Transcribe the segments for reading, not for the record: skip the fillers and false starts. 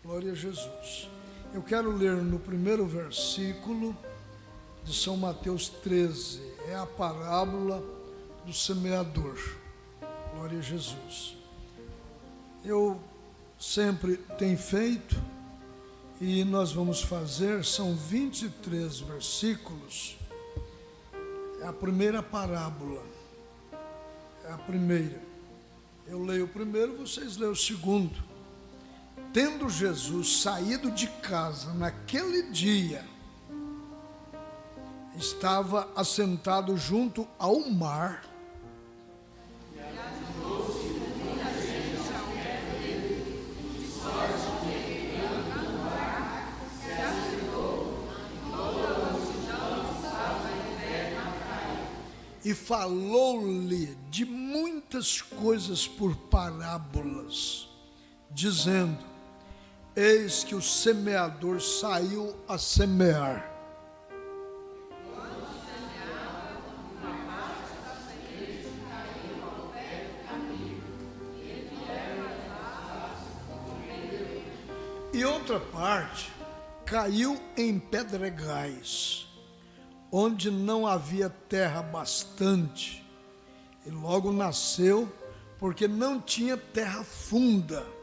Glória a Jesus. Eu quero ler no primeiro versículo de São Mateus 13. É a parábola do semeador. Glória a Jesus. Eu sempre tenho feito e nós vamos fazer, são 23 versículos. É a primeira parábola. É a primeira. Eu leio o primeiro, vocês leem o segundo. Tendo Jesus saído de casa naquele dia, estava assentado junto ao mar. E falou-lhe de muitas coisas por parábolas, dizendo: eis que o semeador saiu a semear. E outra parte caiu em pedregais, onde não havia terra bastante, e logo nasceu, porque não tinha terra funda.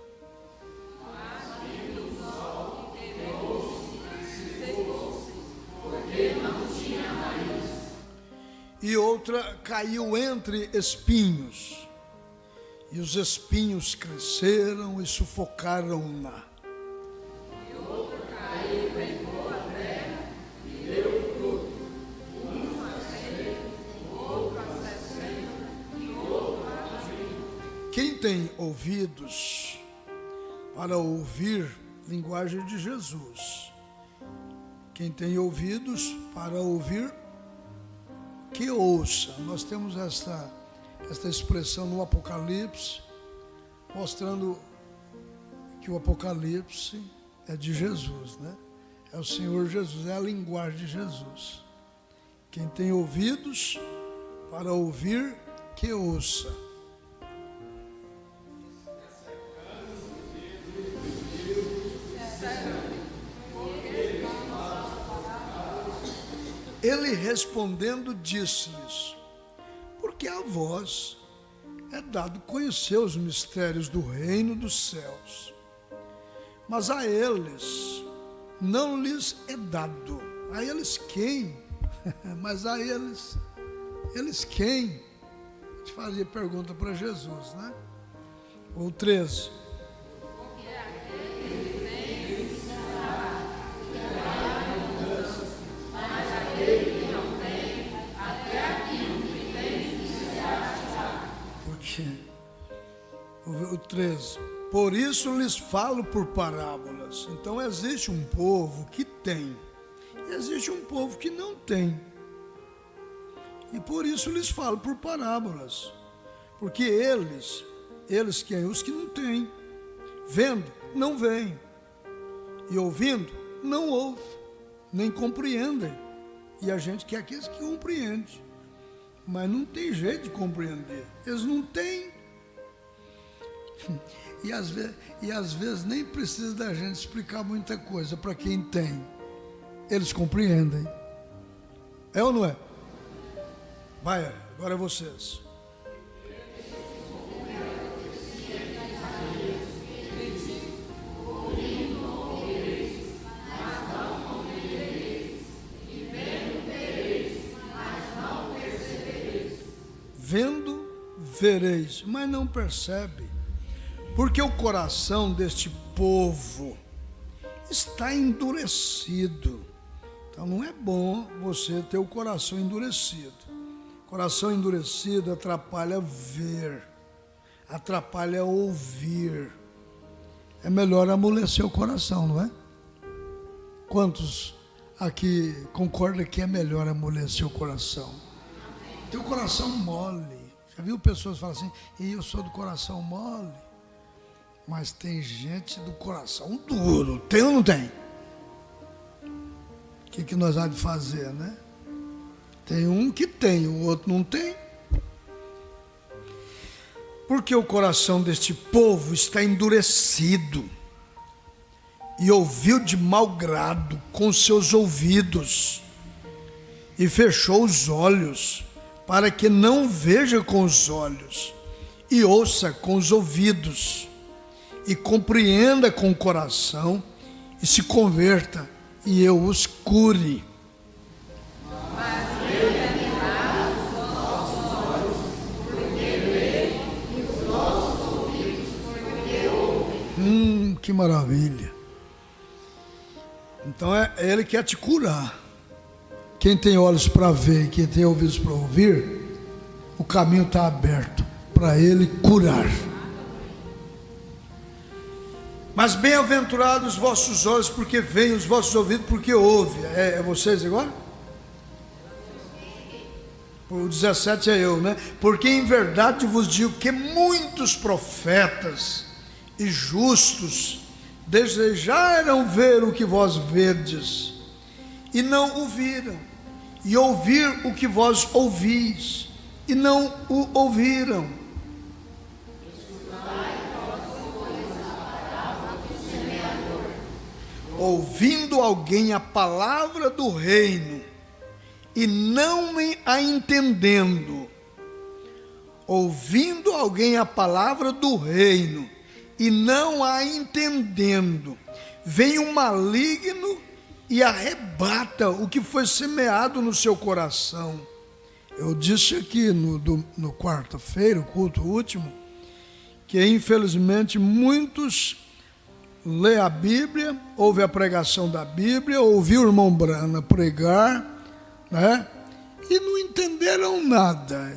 E outra caiu entre espinhos, e os espinhos cresceram e sufocaram-na. E outra caiu em boa terra e deu fruto, um a 100, outro a 60 e outro a 30. Quem tem ouvidos para ouvir, linguagem de Jesus. Quem tem ouvidos para ouvir, que ouça. Nós temos esta expressão no Apocalipse, mostrando que o Apocalipse é de Jesus, né? É o Senhor Jesus, é a linguagem de Jesus. Quem tem ouvidos para ouvir, que ouça. Ele respondendo disse-lhes: porque a vós é dado conhecer os mistérios do reino dos céus, mas a eles não lhes é dado. A eles quem? Mas a eles quem? A gente fazia pergunta para Jesus, né? O 13. O 13. Por isso lhes falo por parábolas. Então existe um povo que tem, e existe um povo que não tem. E por isso lhes falo por parábolas. Porque eles quem? Os que não têm. Vendo, não veem. E ouvindo, não ouvem, nem compreendem. E a gente quer aqueles que compreendem. Mas não tem jeito de compreender. Eles não têm. E às vezes nem precisa da gente explicar muita coisa para quem tem. Eles compreendem. É ou não é? Vai, agora é vocês. Vendo, vereis, mas não percebe. Porque o coração deste povo está endurecido. Então não é bom você ter o coração endurecido. Coração endurecido atrapalha ver, atrapalha ouvir. É melhor amolecer o coração, não é? Quantos aqui concordam que é melhor amolecer o coração? Tem o coração mole. Já viu pessoas falarem assim: e eu sou do coração mole? Mas tem gente do coração duro. Tem ou não tem? O que nós vamos fazer, né? Tem um que tem, o outro não tem. Porque o coração deste povo está endurecido. e ouviu de mau grado com seus ouvidos, e fechou os olhos, para que não veja com os olhos, e ouça com os ouvidos, e compreenda com o coração, e se converta, e eu os cure. Que maravilha. Então Ele quer te curar. Quem tem olhos para ver, quem tem ouvidos para ouvir, o caminho está aberto para Ele curar. Mas bem-aventurados os vossos olhos, porque veem, os vossos ouvidos, porque ouvem. É vocês agora? O 17 é eu, né? Porque em verdade vos digo que muitos profetas e justos desejaram ver o que vós vedes, e não o viram, e ouvir o que vós ouvis, e não o ouviram. Ouvindo alguém a palavra do reino, e não a entendendo. Ouvindo alguém a palavra do reino, e não a entendendo, vem um maligno e arrebata o que foi semeado no seu coração. Eu disse aqui no quarta-feira, o culto último, que infelizmente muitos lê a Bíblia, ouve a pregação da Bíblia, ouviu o irmão Brana pregar, né? E não entenderam nada,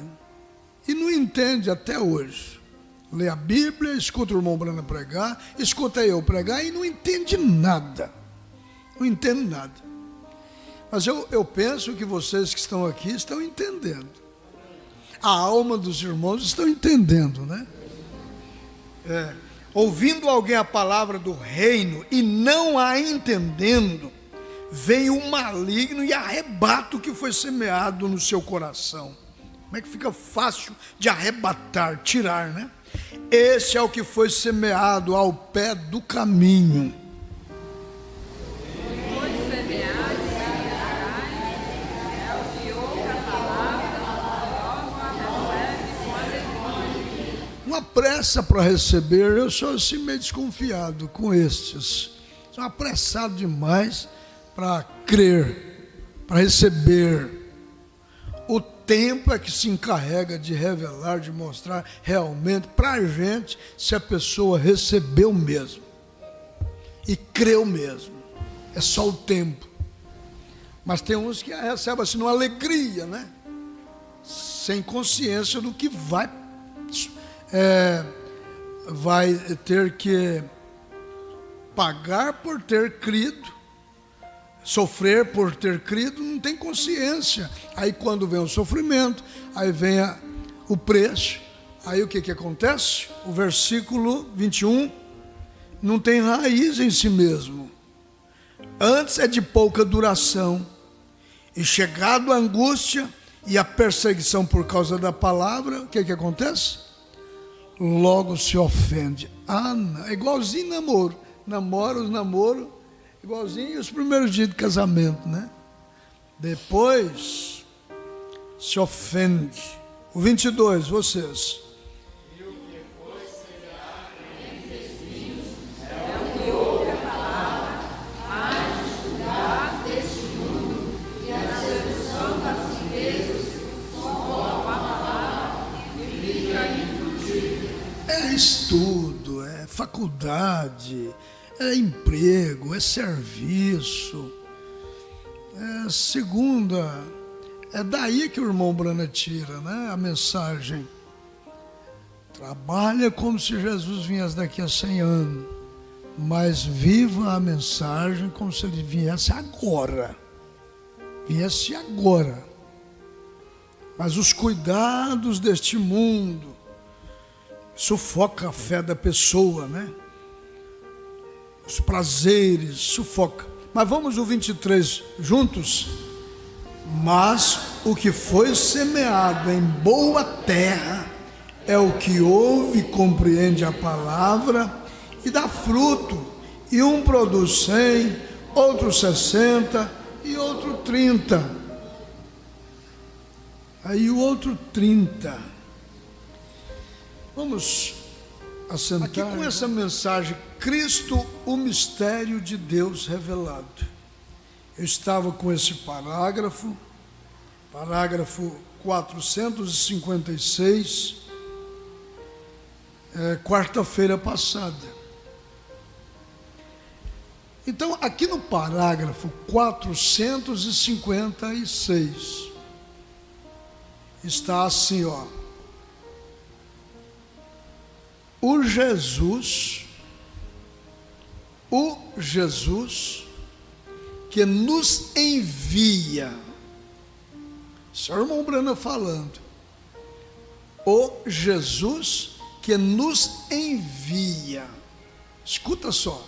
e não entende até hoje. Lê a Bíblia, escuta o irmão Brana pregar, escuta eu pregar e não entende nada. Não entende nada. Mas eu penso que vocês que estão aqui estão entendendo. A alma dos irmãos estão entendendo, né? Ouvindo alguém a palavra do reino e não a entendendo, vem o maligno e arrebata o que foi semeado no seu coração. Como é que fica fácil de arrebatar, tirar, né? Esse é o que foi semeado ao pé do caminho. Foi semeado é o que ouve a palavra, logo a recebe com alegria. Uma pressa para receber, eu sou assim meio desconfiado com estes. São apressados demais para crer, para receber. O tempo é que se encarrega de revelar, de mostrar realmente para a gente se a pessoa recebeu mesmo e creu mesmo. É só o tempo. Mas tem uns que recebem assim uma alegria, né? Sem consciência do que vai ter que pagar por ter crido, sofrer por ter crido, não tem consciência. Aí quando vem o sofrimento, aí vem o preço, aí o que acontece? O versículo 21 não tem raiz em si mesmo. Antes é de pouca duração, e chegado a angústia e a perseguição por causa da palavra, o que acontece? Logo se ofende. É igualzinho namoro, igualzinho os primeiros dias de casamento, né? Depois se ofende. O 22, vocês. E o que foi semeado entre espinhos é o que ouve a palavra, mas estudar deste mundo e a sedução das riquezas só a palavra e fica inútil. É estudo, é faculdade, é emprego, é serviço, é segunda. É daí que o irmão Brana tira, né, a mensagem. Trabalha como se Jesus viesse daqui a 100 anos, mas viva a mensagem como se ele viesse agora. Mas os cuidados deste mundo sufoca a fé da pessoa, né? Os prazeres, sufoca. Mas vamos o 23 juntos? Mas o que foi semeado em boa terra é o que ouve e compreende a palavra e dá fruto, E um produz 100, outro 60 e outro 30. Aí o outro 30. Vamos assentar. Aqui com essa mensagem, Cristo, o mistério de Deus revelado. Eu estava com esse parágrafo 456, quarta-feira passada. Então, aqui no parágrafo 456, está assim, ó. O Jesus que nos envia, isso é o irmão Brana falando, o Jesus que nos envia. Escuta só,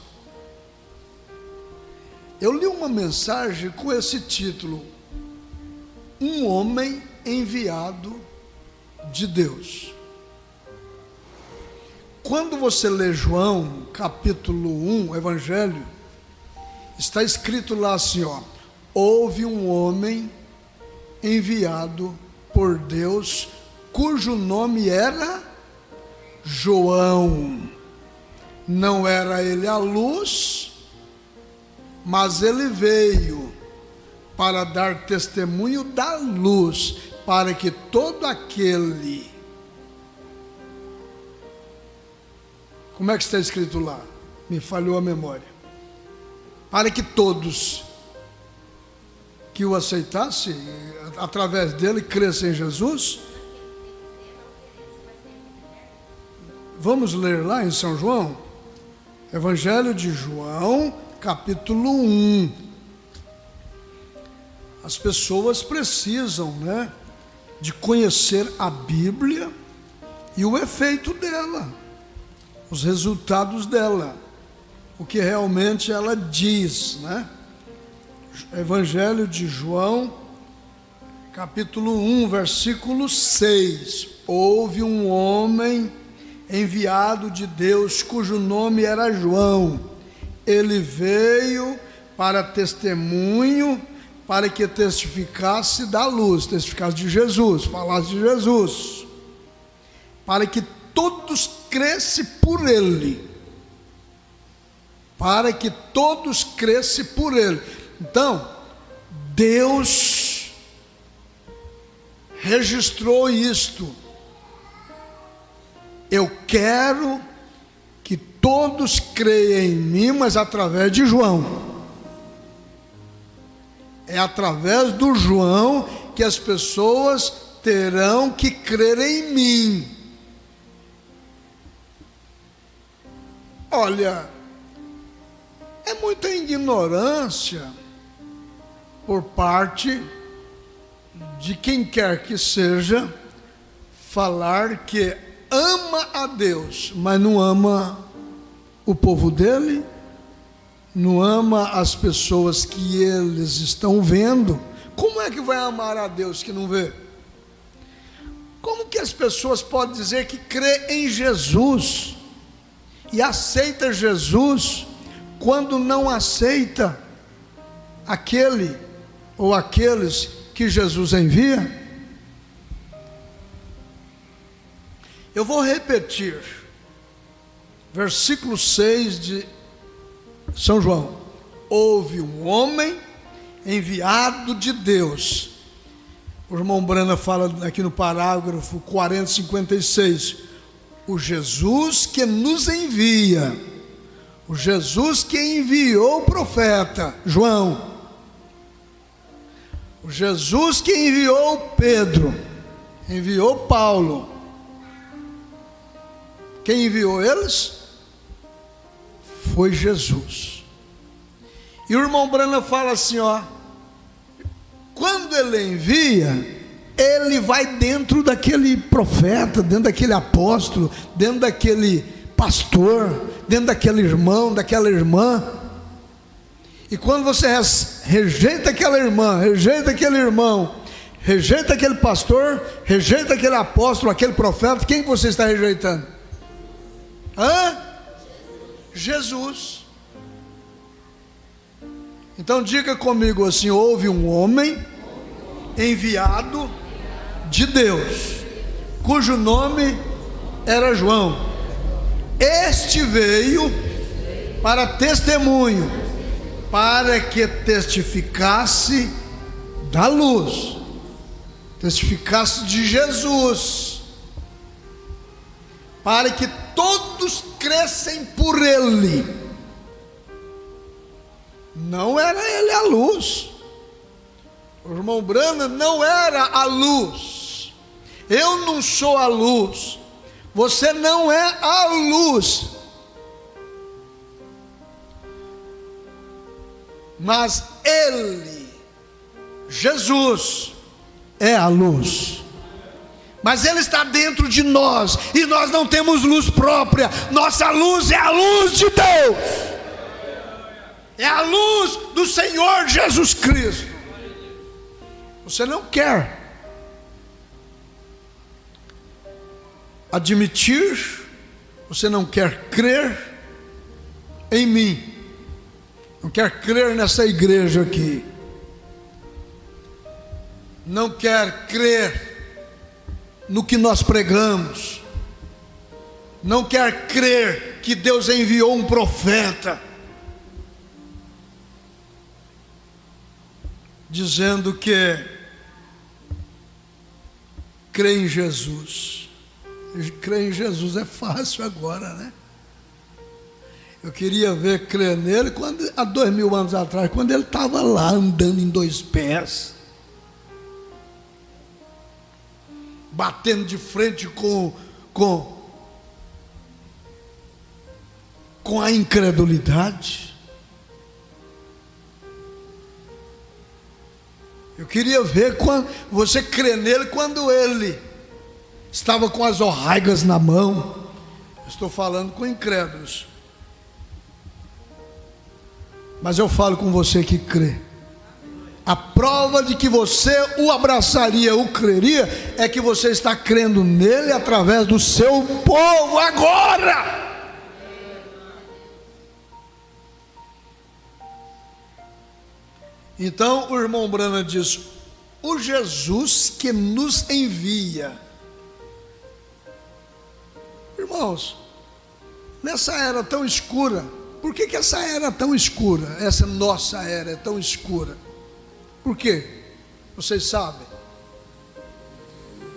eu li uma mensagem com esse título: um homem enviado de Deus. Quando você lê João, capítulo 1, Evangelho, está escrito lá assim, ó: houve um homem enviado por Deus, cujo nome era João. Não era ele a luz, mas ele veio para dar testemunho da luz, para que todo aquele... Como é que está escrito lá? Me falhou a memória. Para que todos que o aceitassem, através dele, crescem em Jesus. Vamos ler lá em São João, Evangelho de João, capítulo 1. As pessoas precisam, de conhecer a Bíblia e o efeito dela, os resultados dela, o que realmente ela diz, Evangelho de João, capítulo 1, versículo 6. Houve um homem enviado de Deus, cujo nome era João. Ele veio para testemunho, para que testificasse da luz, testificasse de Jesus, falasse de Jesus, para que todos crescem por ele, para que todos crescem por ele. Então, Deus registrou isto: eu quero que todos creiam em mim, mas através de João. É através do João que as pessoas terão que crer em mim. Olha, é muita ignorância por parte de quem quer que seja falar que ama a Deus, mas não ama o povo dele, não ama as pessoas que eles estão vendo. Como é que vai amar a Deus que não vê? Como que as pessoas podem dizer que crê em Jesus e aceita Jesus quando não aceita aquele ou aqueles que Jesus envia? Eu vou repetir, versículo 6 de São João. Houve um homem enviado de Deus. O irmão Brana fala aqui no parágrafo 456, o Jesus que nos envia, o Jesus que enviou o profeta João, o Jesus que enviou Pedro, enviou Paulo. Quem enviou eles? Foi Jesus. E o irmão Brana fala assim, quando ele envia, ele vai dentro daquele profeta, dentro daquele apóstolo, dentro daquele pastor, dentro daquele irmão, daquela irmã. E quando você rejeita aquela irmã, rejeita aquele irmão, rejeita aquele pastor, rejeita aquele apóstolo, aquele profeta, quem que você está rejeitando? Jesus. Então diga comigo assim: houve um homem enviado de Deus, cujo nome era João. Este veio para testemunho, para que testificasse da luz, testificasse de Jesus, para que todos crescem por ele. Não era ele a luz, o irmão Branham não era a luz. Eu não sou a luz, você não é a luz, mas ele, Jesus, é a luz. Mas ele está dentro de nós, e nós não temos luz própria. Nossa luz é a luz de Deus, é a luz do Senhor Jesus Cristo. Você não quer admitir, você não quer crer em mim, não quer crer nessa igreja aqui, não quer crer no que nós pregamos, não quer crer que Deus enviou um profeta dizendo que crê em Jesus. Crer em Jesus é fácil agora, né? Eu queria ver crer nele quando, há 2000 anos atrás, quando ele estava lá andando em 2 pés, batendo de frente com a incredulidade. Eu queria ver quando você crê nele quando ele estava com as orraigas na mão. Estou falando com incrédulos, mas eu falo com você que crê. A prova de que você o abraçaria, o creria, é que você está crendo nele através do seu povo agora. Então o irmão Branham diz: o Jesus que nos envia. Irmãos, nessa era tão escura, por que essa era é tão escura? Essa nossa era é tão escura. Por quê? Vocês sabem?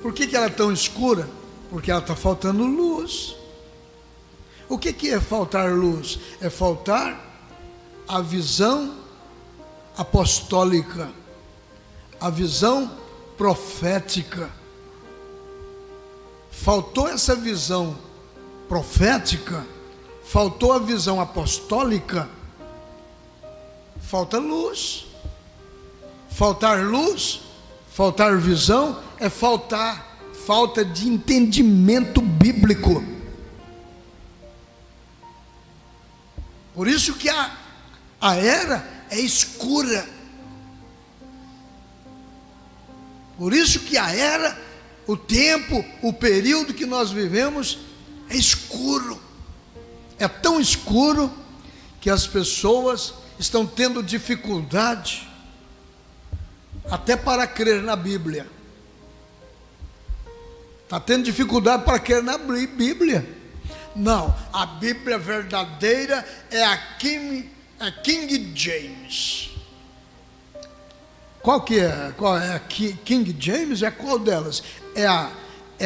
Por que ela é tão escura? Porque ela está faltando luz. O que é faltar luz? É faltar a visão apostólica, a visão profética. Faltou essa visão profética, faltou a visão apostólica, falta luz. Faltar luz, faltar visão, é falta de entendimento bíblico. Por isso que a era é escura. Por isso que a era, o tempo, o período que nós vivemos é escuro. É tão escuro que as pessoas estão tendo dificuldade até para crer na Bíblia. Está tendo dificuldade para crer na Bíblia. Não, a Bíblia verdadeira é a King James. Qual é a King James? É qual delas? É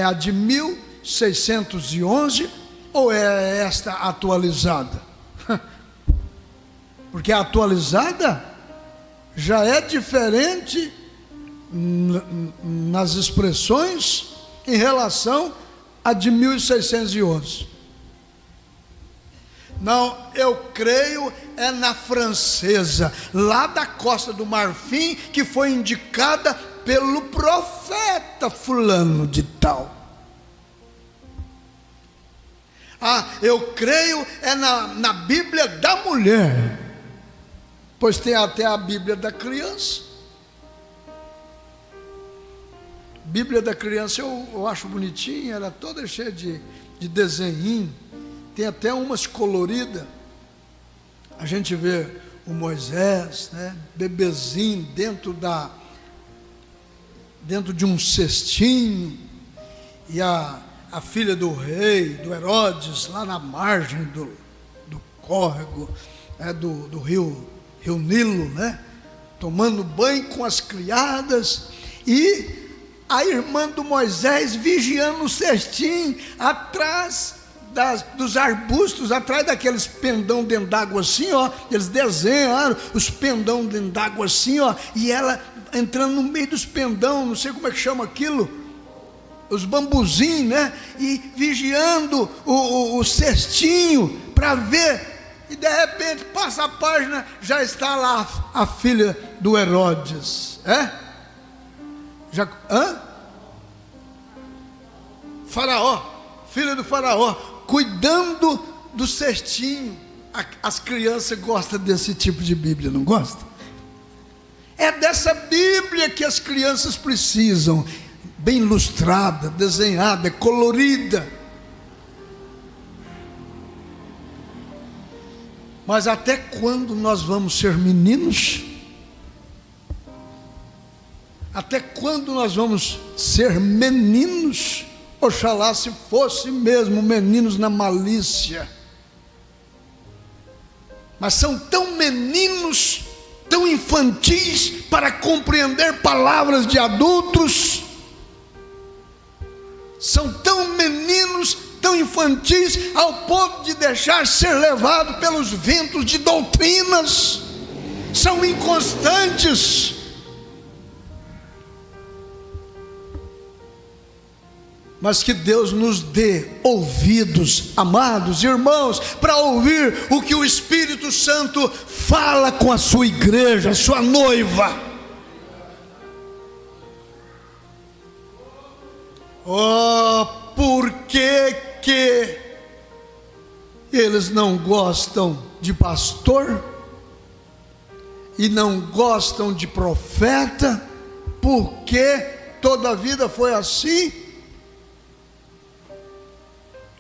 a de 1611 ou é esta atualizada? Porque a atualizada já é diferente nas expressões em relação à de 1611. Não, eu creio é na francesa, lá da Costa do Marfim, que foi indicada pelo profeta fulano de tal. Eu creio é na Bíblia da mulher, pois tem até a Bíblia da criança. Bíblia da criança eu acho bonitinha, ela é toda cheia de desenhinho, tem até umas coloridas. A gente vê o Moisés, né, bebezinho dentro de um cestinho, e a filha do rei, do Herodes, lá na margem do córrego, né, do rio Nilo, né, tomando banho com as criadas, e a irmã do Moisés vigiando o cestinho atrás dos arbustos, atrás daqueles pendão dentro d'água assim, ó. Eles desenharam os pendão dentro d'água assim, ó, e ela entrando no meio dos pendão, não sei como é que chama aquilo, os bambuzinhos, né, e vigiando o cestinho para ver. E de repente passa a página, já está lá a filha do Herodes, Faraó, filha do Faraó, cuidando do cestinho. As crianças gostam desse tipo de Bíblia, não gostam? É dessa Bíblia que as crianças precisam, bem ilustrada, desenhada, colorida. Mas até quando nós vamos ser meninos? Até quando nós vamos ser meninos? Oxalá se fosse mesmo meninos na malícia. Mas são tão meninos, tão infantis para compreender palavras de adultos. São tão meninos, tão infantis, ao ponto de deixar ser levado pelos ventos de doutrinas. São inconstantes. Mas que Deus nos dê ouvidos, amados irmãos, para ouvir o que o Espírito Santo fala com a sua igreja, a sua noiva. Oh, por que eles não gostam de pastor e não gostam de profeta? Porque toda a vida foi assim?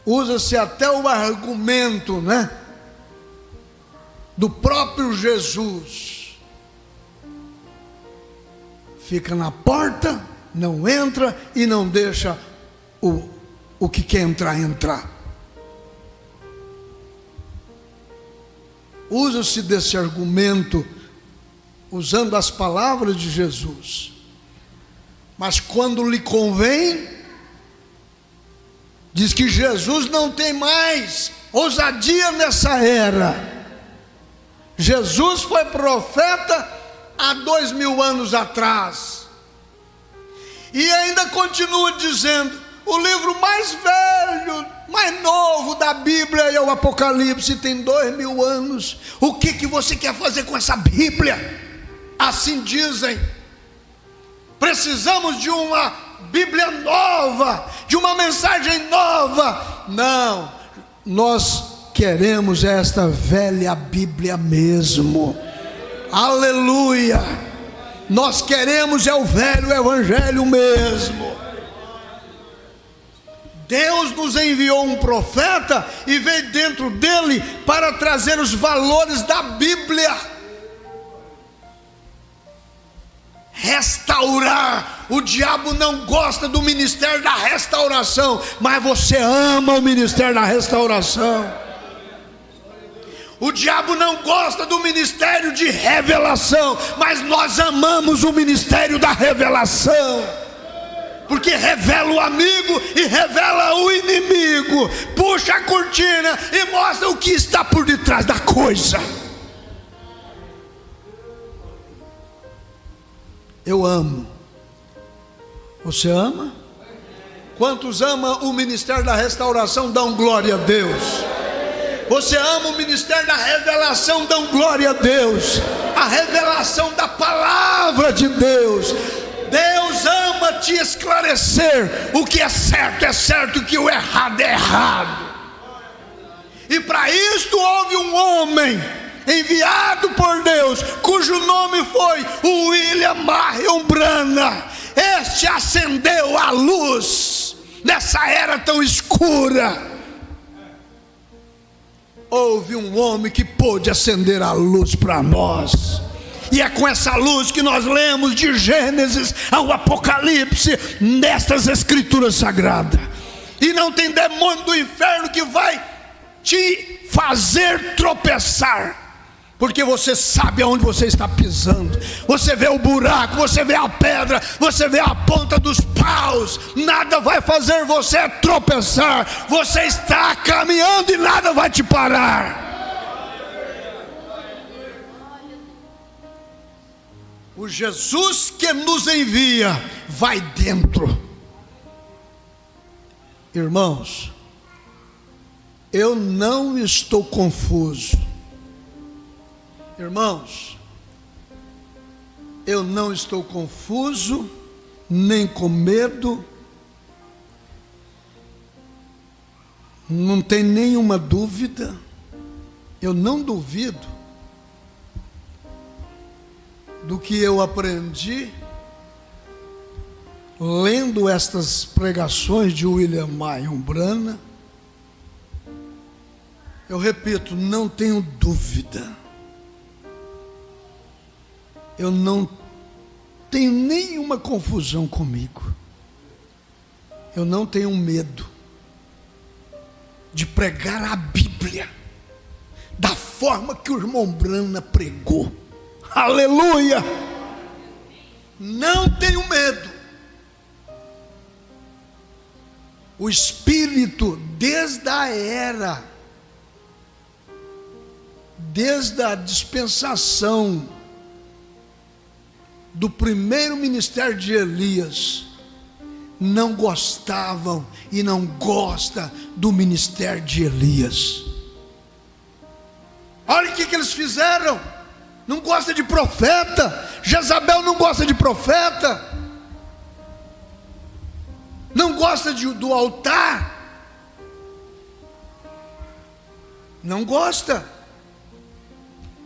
Usa-se até o argumento, né, do próprio Jesus. Fica na porta, não entra e não deixa o que quer entrar. Usa-se desse argumento, usando as palavras de Jesus. Mas quando lhe convém, diz que Jesus não tem mais ousadia nessa era. Jesus foi profeta há 2000 anos atrás, e ainda continua dizendo: o livro mais velho, mais novo da Bíblia é o Apocalipse, tem 2000 anos. O que você quer fazer com essa Bíblia? Assim dizem. Precisamos de uma Bíblia nova, de uma mensagem nova. Não, nós queremos esta velha Bíblia mesmo. Aleluia. Nós queremos o velho Evangelho mesmo. Deus nos enviou um profeta e veio dentro dele para trazer os valores da Bíblia. Restaurar. O diabo não gosta do ministério da restauração, mas você ama o ministério da restauração. O diabo não gosta do ministério de revelação, mas nós amamos o ministério da revelação, porque revela o amigo e revela o inimigo, puxa a cortina e mostra o que está por detrás da coisa. Eu amo. Você ama? Quantos amam o ministério da restauração? Dão glória a Deus. Você ama o ministério da revelação? Dão glória a Deus. A revelação da palavra de Deus. Deus ama te esclarecer. O que é certo, o que é errado é errado. E para isto houve um homem enviado por Deus, cujo nome foi William Marion Branham. Este acendeu a luz nessa era tão escura. houve um homem que pôde acender a luz para nós. E é com essa luz que nós lemos de Gênesis ao Apocalipse, nestas escrituras sagradas. E não tem demônio do inferno que vai te fazer tropeçar, porque você sabe aonde você está pisando. Você vê o buraco, você vê a pedra, você vê a ponta dos paus. Nada vai fazer você tropeçar. Você está caminhando e nada vai te parar. O Jesus que nos envia vai dentro. Irmãos, eu não estou confuso. Irmãos, eu não estou confuso, nem com medo. Não tem nenhuma dúvida. Eu não duvido do que eu aprendi lendo estas pregações de William Marion Branham. Eu repito, não tenho dúvida. Eu não tenho nenhuma confusão comigo. Eu não tenho medo de pregar a Bíblia da forma que o irmão Branham pregou. Aleluia! Não tenho medo. O Espírito, desde a dispensação do primeiro ministério de Elias, não gostavam e não gosta do ministério de Elias. Olha o que eles fizeram. Não gosta de profeta. Jezabel não gosta de profeta. Não gosta do altar. Não gosta.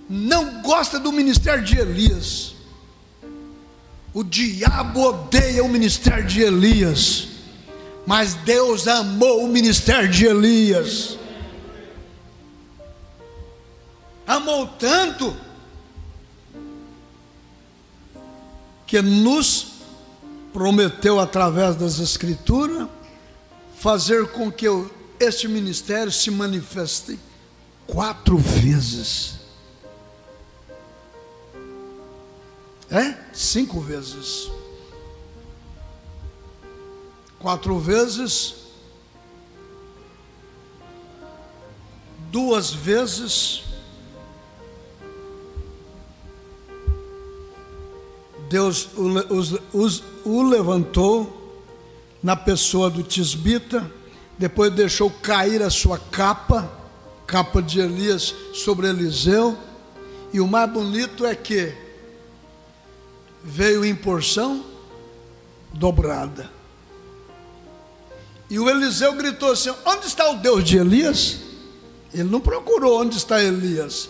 Não gosta do ministério de Elias. O diabo odeia o ministério de Elias, mas Deus amou o ministério de Elias. Amou tanto que nos prometeu, através das Escrituras, fazer com que este ministério se manifeste 4 vezes. 5 vezes. 4 vezes. 2 vezes. Deus o levantou na pessoa do tisbita, depois deixou cair a sua capa de Elias sobre Eliseu, e o mais bonito é que veio em porção dobrada. E o Eliseu gritou assim: onde está o Deus de Elias? Ele não procurou onde está Elias,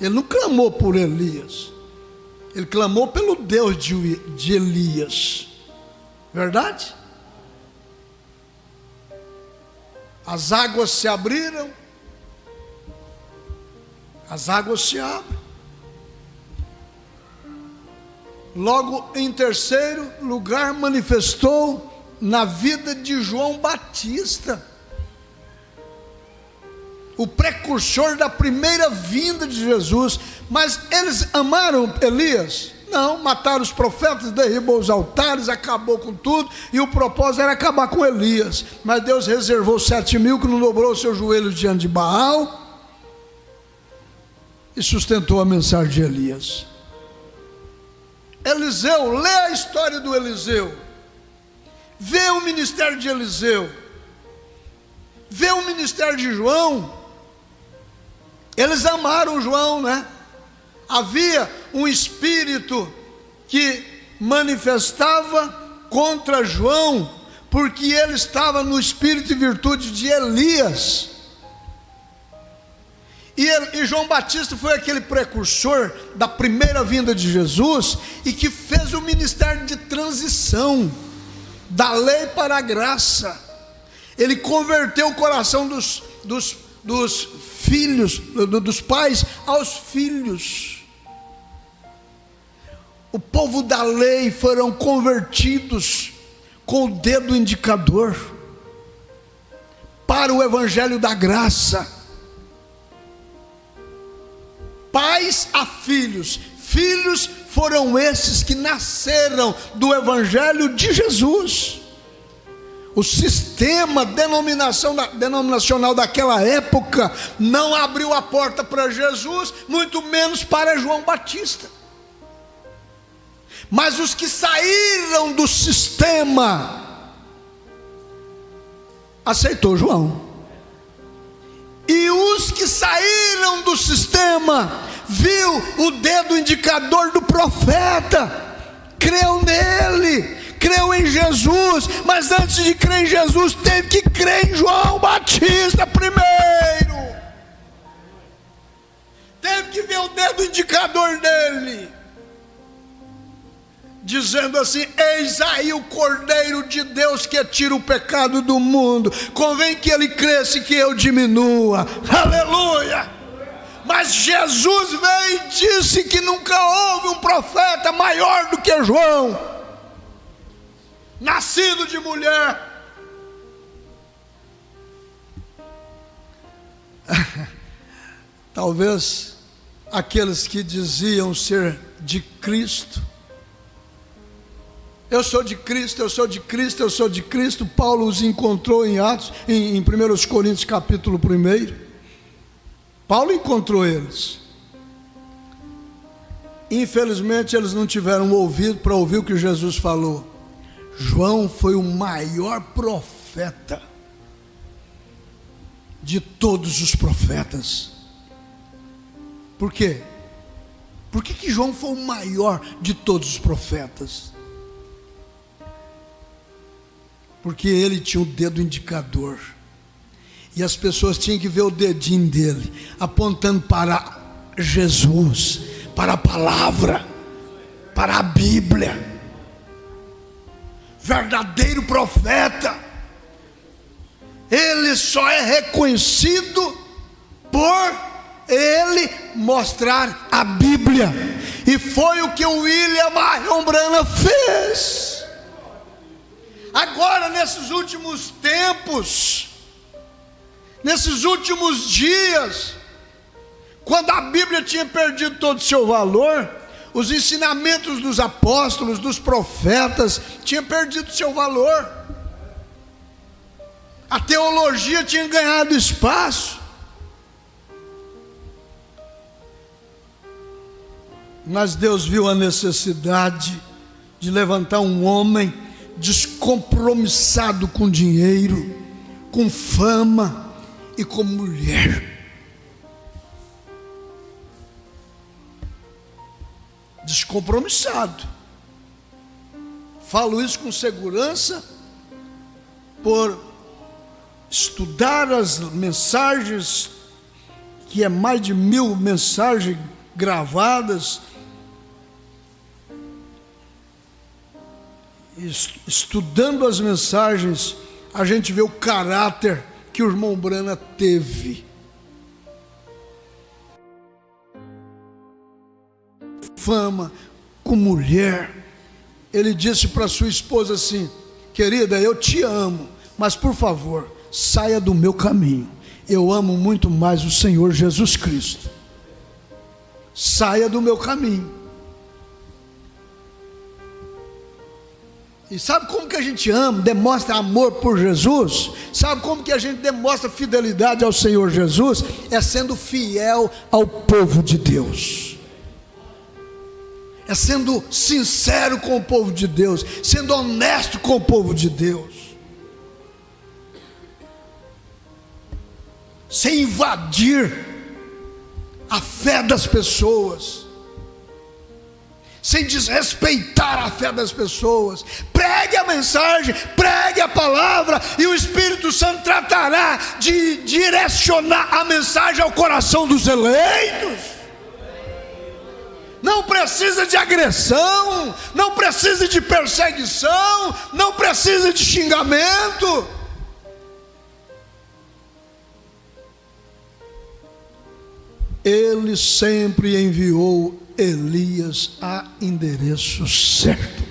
ele não clamou por Elias, ele clamou pelo Deus de Elias. Verdade? As águas se abriram. As águas se abrem. Logo, em terceiro lugar, manifestou na vida de João Batista, o precursor da primeira vinda de Jesus. Mas eles amaram Elias? Não, mataram os profetas, derribou os altares, acabou com tudo, e o propósito era acabar com Elias. Mas Deus reservou 7.000 que não dobrou os seus joelhos diante de Baal e sustentou a mensagem de Elias. Eliseu, lê a história do Eliseu, vê o ministério de Eliseu, vê o ministério de João. Eles amaram João, né? Havia um espírito que manifestava contra João, porque ele estava no espírito e virtude de Elias. E João Batista foi aquele precursor da primeira vinda de Jesus, e que fez o ministério de transição da lei para a graça. Ele converteu o coração dos filhos, dos pais aos filhos. O povo da lei foram convertidos com o dedo indicador para o evangelho da graça. Pais a filhos, filhos foram esses que nasceram do evangelho de Jesus. O sistema denominacional daquela época não abriu a porta para Jesus, muito menos para João Batista. Mas os que saíram do sistema aceitou João. E os que saíram do sistema viu o dedo indicador do profeta, creu nele, creu em Jesus, mas antes de crer em Jesus teve que crer em João Batista primeiro. Teve que ver o dedo indicador dele, dizendo assim: eis aí o Cordeiro de Deus que tira o pecado do mundo, convém que ele cresça e que eu diminua. Aleluia! Mas Jesus veio e disse que nunca houve um profeta maior do que João, nascido de mulher. Talvez aqueles que diziam ser de Cristo, eu sou de Cristo, eu sou de Cristo, eu sou de Cristo. Paulo os encontrou em Atos, em 1 Coríntios capítulo 1. Paulo encontrou eles. Infelizmente eles não tiveram ouvido para ouvir o que Jesus falou. João foi o maior profeta de todos os profetas. Por quê? Por que João foi o maior de todos os profetas? Porque ele tinha o dedo indicador, e as pessoas tinham que ver o dedinho dele apontando para Jesus, para a palavra, para a Bíblia. Verdadeiro profeta, ele só é reconhecido por ele mostrar a Bíblia. E foi o que o William Marion Branham fez. Agora, nesses últimos tempos, nesses últimos dias, quando a Bíblia tinha perdido todo o seu valor, os ensinamentos dos apóstolos, dos profetas, tinham perdido o seu valor. A teologia tinha ganhado espaço. Mas Deus viu a necessidade de levantar um homem descompromissado com dinheiro, com fama e com mulher. Descompromissado. Falo isso com segurança, por estudar as mensagens, que é mais de 1000 mensagens gravadas, estudando as mensagens, a gente vê o caráter que o irmão Branham teve. Fama, com mulher. Ele disse para sua esposa assim: querida, eu te amo, mas por favor, saia do meu caminho. Eu amo muito mais o Senhor Jesus Cristo. Saia do meu caminho. E sabe como que a gente ama, demonstra amor por Jesus? Sabe como que a gente demonstra fidelidade ao Senhor Jesus? É sendo fiel ao povo de Deus. É sendo sincero com o povo de Deus, sendo honesto com o povo de Deus, sem invadir a fé das pessoas, sem desrespeitar a fé das pessoas. Pregue a mensagem, pregue a palavra, e o Espírito Santo tratará de direcionar a mensagem ao coração dos eleitos. Não precisa de agressão, não precisa de perseguição, não precisa de xingamento. ele sempre enviou Elias a endereço certo.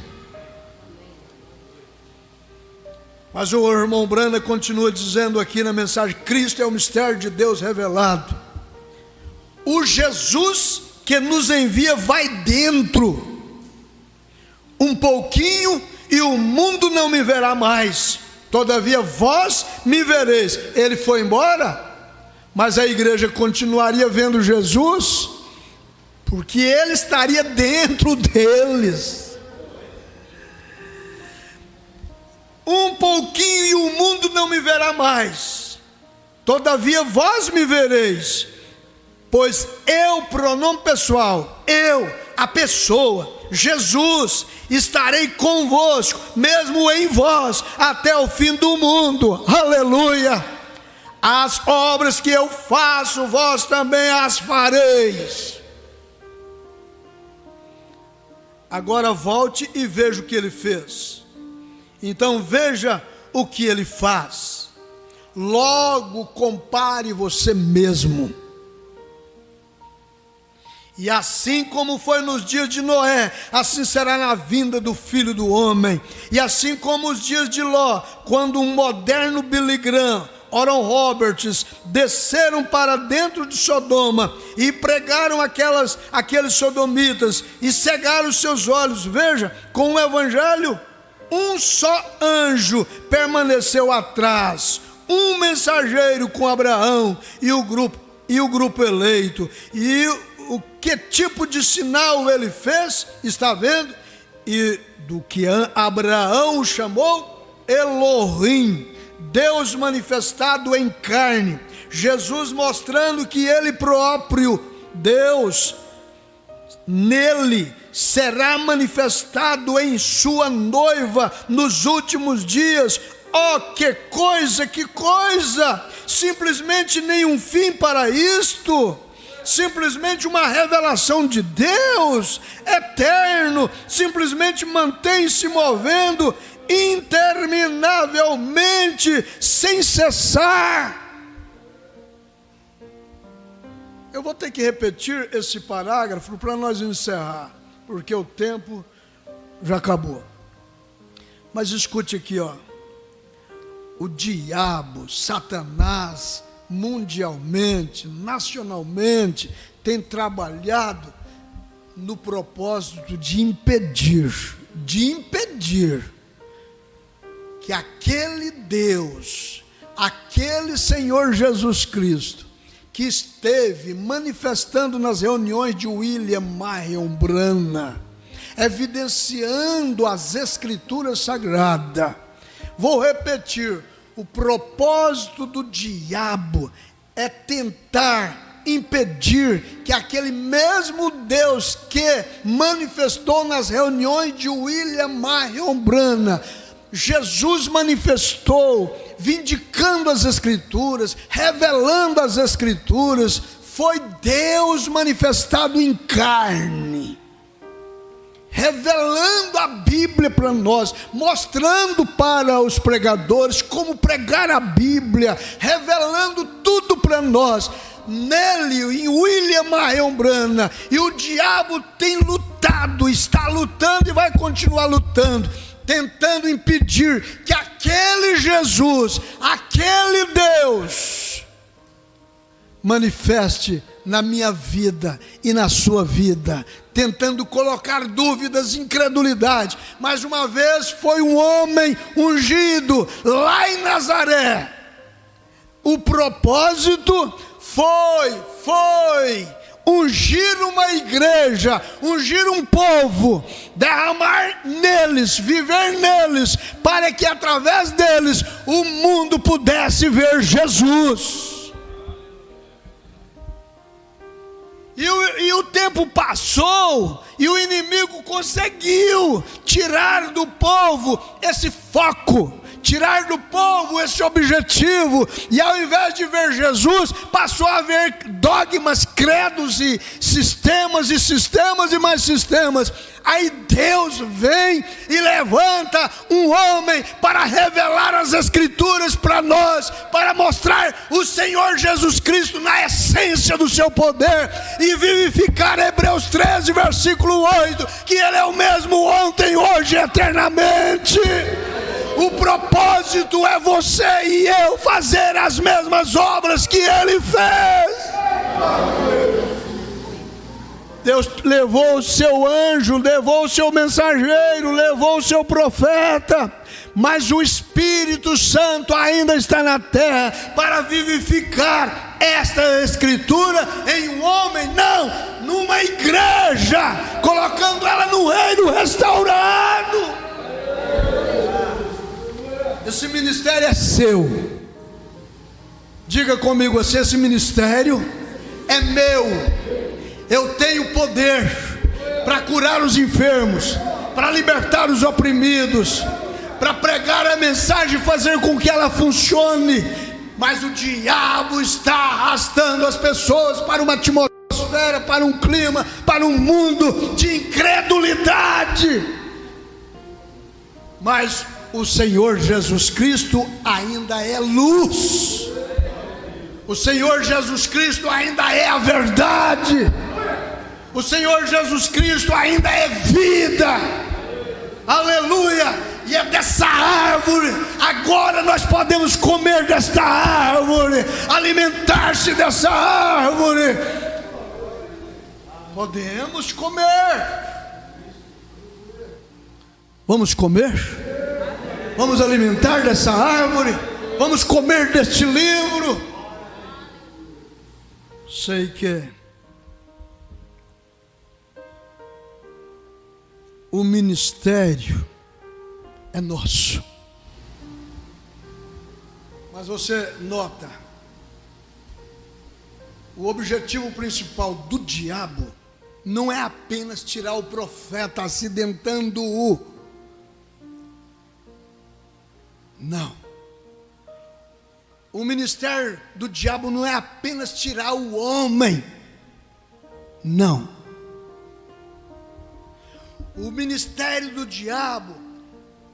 Mas o irmão Branham continua dizendo aqui na mensagem: Cristo é o mistério de Deus revelado. O Jesus que nos envia vai dentro, um pouquinho, e o mundo não me verá mais, todavia vós me vereis. Ele foi embora, mas a igreja continuaria vendo Jesus, porque ele estaria dentro deles. Um pouquinho e o mundo não me verá mais, todavia vós me vereis, pois eu, pronome pessoal, eu, a pessoa, Jesus, estarei convosco, mesmo em vós, até o fim do mundo. Aleluia! As obras que eu faço, vós também as fareis. Agora volte e veja o que ele fez. Então veja o que ele faz. Logo compare você mesmo. E assim como foi nos dias de Noé, assim será na vinda do Filho do Homem. E assim como os dias de Ló, quando um moderno Billy Graham, Oral Roberts, desceram para dentro de Sodoma e pregaram aqueles sodomitas e cegaram os seus olhos. Veja, com o evangelho, um só anjo permaneceu atrás, um mensageiro com Abraão e o grupo eleito. E o que tipo de sinal ele fez? Está vendo? E do que Abraão chamou Elohim, Deus manifestado em carne. Jesus mostrando que ele próprio, Deus, nele será manifestado em sua noiva nos últimos dias. Oh, que coisa, que coisa! Simplesmente nenhum fim para isto. Simplesmente uma revelação de Deus eterno, simplesmente mantém-se movendo interminavelmente, sem cessar. Eu vou ter que repetir esse parágrafo para nós encerrar, porque o tempo já acabou. Mas escute aqui, ó. O diabo, Satanás, mundialmente, nacionalmente, tem trabalhado no propósito de impedir que aquele Deus, aquele Senhor Jesus Cristo, que esteve manifestando nas reuniões de William Marion Branham, evidenciando as Escrituras Sagradas. Vou repetir: o propósito do diabo é tentar impedir que aquele mesmo Deus que manifestou nas reuniões de William Marion Branham, Jesus manifestou, vindicando as Escrituras, revelando as Escrituras, foi Deus manifestado em carne, revelando a Bíblia para nós, mostrando para os pregadores como pregar a Bíblia, revelando tudo para nós, nele, em William Marion Branham. E o diabo tem lutado, está lutando e vai continuar lutando, tentando impedir que aquele Jesus, aquele Deus, manifeste na minha vida e na sua vida, tentando colocar dúvidas, incredulidade. Mais uma vez foi um homem ungido lá em Nazaré. O propósito foi ungir uma igreja, ungir um povo, derramar neles, viver neles, para que através deles o mundo pudesse ver Jesus. E o tempo passou, e o inimigo conseguiu tirar do povo esse foco, tirar do povo esse objetivo, e ao invés de ver Jesus, passou a ver dogmas, credos e sistemas e mais sistemas. Aí Deus vem e levanta um homem para revelar as Escrituras para nós, para mostrar o Senhor Jesus Cristo na essência do seu poder e vivificar Hebreus 13, versículo 8, que Ele é o mesmo ontem, hoje e eternamente. O propósito é você e eu fazer as mesmas obras que Ele fez. Deus levou o seu anjo, levou o seu mensageiro, levou o seu profeta, mas o Espírito Santo ainda está na terra para vivificar esta Escritura em um homem, não, numa igreja, colocando ela no reino restaurado. Esse ministério é seu. Diga comigo assim: esse ministério é meu. Eu tenho poder para curar os enfermos, para libertar os oprimidos, para pregar a mensagem e fazer com que ela funcione. Mas o diabo está arrastando as pessoas para uma atmosfera, para um clima, para um mundo de incredulidade. Mas o Senhor Jesus Cristo ainda é luz. O Senhor Jesus Cristo ainda é a verdade. O Senhor Jesus Cristo ainda é vida. Aleluia. E é dessa árvore, agora nós podemos comer desta árvore, alimentar-se dessa árvore. Podemos comer. Vamos comer? Vamos alimentar dessa árvore? Vamos comer deste livro? Sei que o ministério é nosso, mas você nota, o objetivo principal do diabo não é apenas tirar o profeta acidentando-o, não. O ministério do diabo não é apenas tirar o homem, não. O ministério do diabo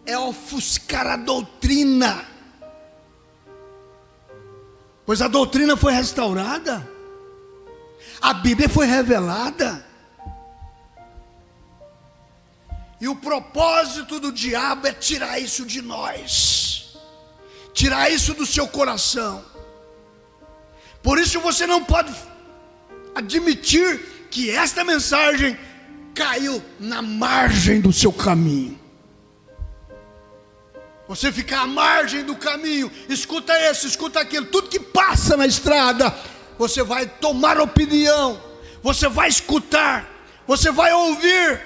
é ofuscar a doutrina, pois a doutrina foi restaurada, a Bíblia foi revelada, e o propósito do diabo é tirar isso de nós, tirar isso do seu coração. Por isso você não pode admitir que esta mensagem caiu na margem do seu caminho. Você fica à margem do caminho, escuta esse, escuta aquilo, tudo que passa na estrada, você vai tomar opinião, você vai escutar, você vai ouvir.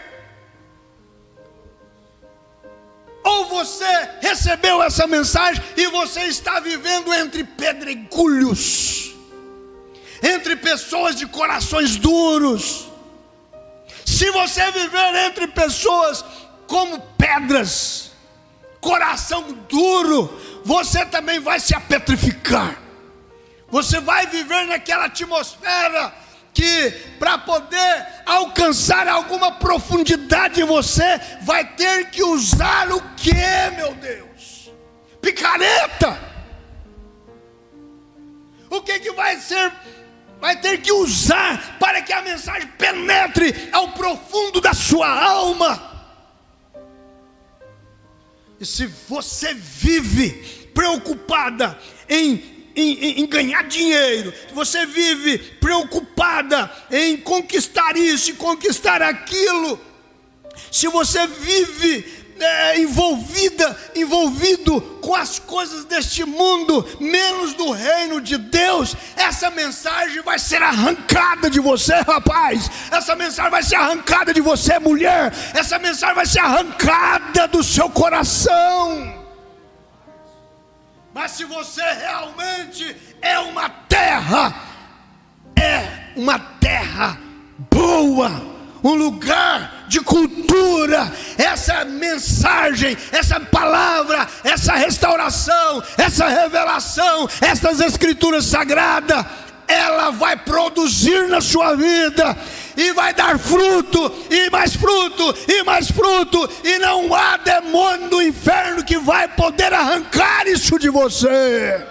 Ou você recebeu essa mensagem e você está vivendo entre pedregulhos, entre pessoas de corações duros. Se você viver entre pessoas como pedras, coração duro, você também vai se apetrificar. Você vai viver naquela atmosfera que, para poder alcançar alguma profundidade em você, vai ter que usar o que, meu Deus? Picareta. O que vai ser? Vai ter que usar para que a mensagem penetre ao profundo da sua alma. E se você vive preocupada em ganhar dinheiro, você vive preocupada em conquistar isso e conquistar aquilo, se você vive envolvido com as coisas deste mundo, menos do reino de Deus, essa mensagem vai ser arrancada de você, rapaz. Essa mensagem vai ser arrancada de você, mulher. Essa mensagem vai ser arrancada do seu coração. Mas se você realmente é uma terra boa, um lugar de cultura, essa mensagem, essa palavra, essa restauração, essa revelação, essas escrituras sagradas, ela vai produzir na sua vida, e vai dar fruto, e mais fruto, e mais fruto, e não há demônio do inferno que vai poder arrancar isso de você.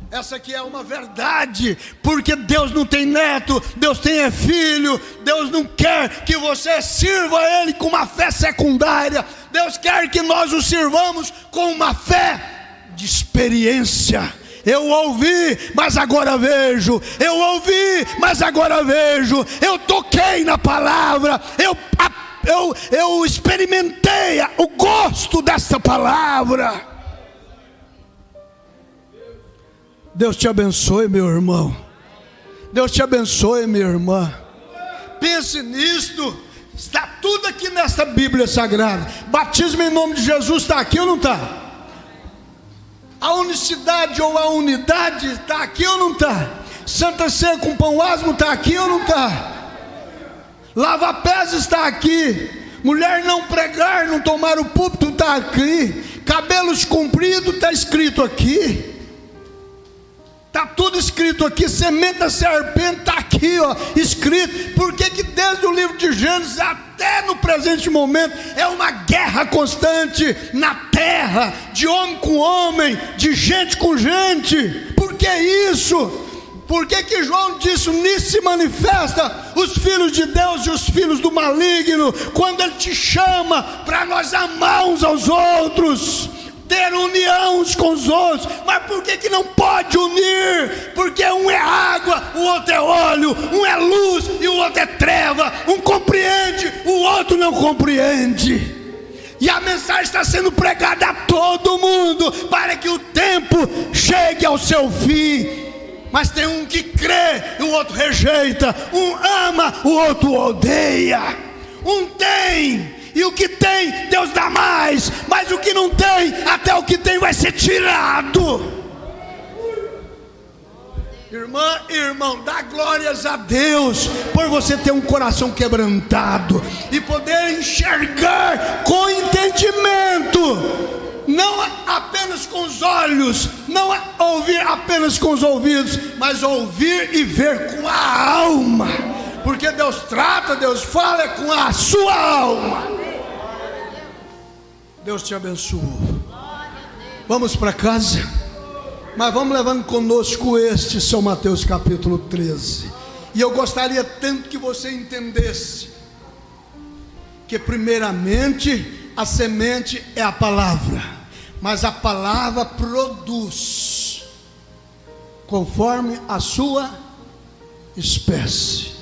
Essa aqui é uma verdade, porque Deus não tem neto, Deus tem filho. Deus não quer que você sirva a Ele com uma fé secundária. Deus quer que nós o sirvamos com uma fé de experiência. Eu ouvi, mas agora vejo. Eu ouvi, mas agora vejo. Eu toquei na palavra. Eu experimentei o gosto dessa palavra. Deus te abençoe, meu irmão. Deus te abençoe, minha irmã. Pense nisto. Está tudo aqui nesta Bíblia Sagrada. Batismo em nome de Jesus está aqui ou não está? A unicidade ou a unidade está aqui ou não está? Santa Ceia com pão asmo está aqui ou não está? Lava-pés está aqui. Mulher não pregar, não tomar o púlpito está aqui. Cabelos compridos está escrito aqui. Está tudo escrito aqui. Semente da serpente está aqui, ó, escrito. Por que desde o livro de Gênesis até no presente momento é uma guerra constante na terra, de homem com homem, de gente com gente? Por que isso? Por que João disse: nisso se manifesta os filhos de Deus e os filhos do maligno? Quando ele te chama para nós amar uns aos outros, ter união uns com os outros. Mas por que não pode unir? Porque um é água, o outro é óleo. Um é luz e o outro é treva. Um compreende, o outro não compreende. E a mensagem está sendo pregada a todo mundo, para que o tempo chegue ao seu fim. Mas tem um que crê e o outro rejeita. Um ama, o outro odeia. Um tem, e o que tem, Deus dá mais. Mas o que não tem, até o que tem vai ser tirado. Irmã, irmão, dá glórias a Deus por você ter um coração quebrantado e poder enxergar com entendimento, não apenas com os olhos, não ouvir apenas com os ouvidos, mas ouvir e ver com a alma. Porque Deus trata, Deus fala com a sua alma. Deus te abençoou. Vamos para casa, mas vamos levando conosco este São Mateus capítulo 13. E eu gostaria tanto que você entendesse que primeiramente a semente é a palavra, mas a palavra produz conforme a sua espécie.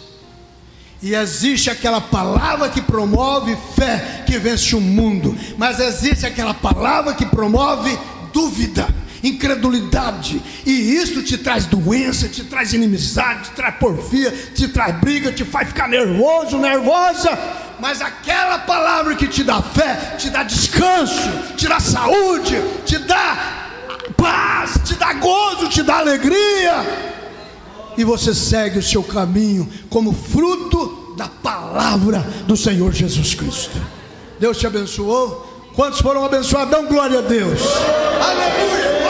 E existe aquela palavra que promove fé, que vence o mundo. Mas existe aquela palavra que promove dúvida, incredulidade. E isso te traz doença, te traz inimizade, te traz porfia, te traz briga, te faz ficar nervoso, nervosa. Mas aquela palavra que te dá fé, te dá descanso, te dá saúde, te dá paz, te dá gozo, te dá alegria. E você segue o seu caminho como fruto da palavra do Senhor Jesus Cristo. Deus te abençoou. Quantos foram abençoados? Dão glória a Deus. Aleluia.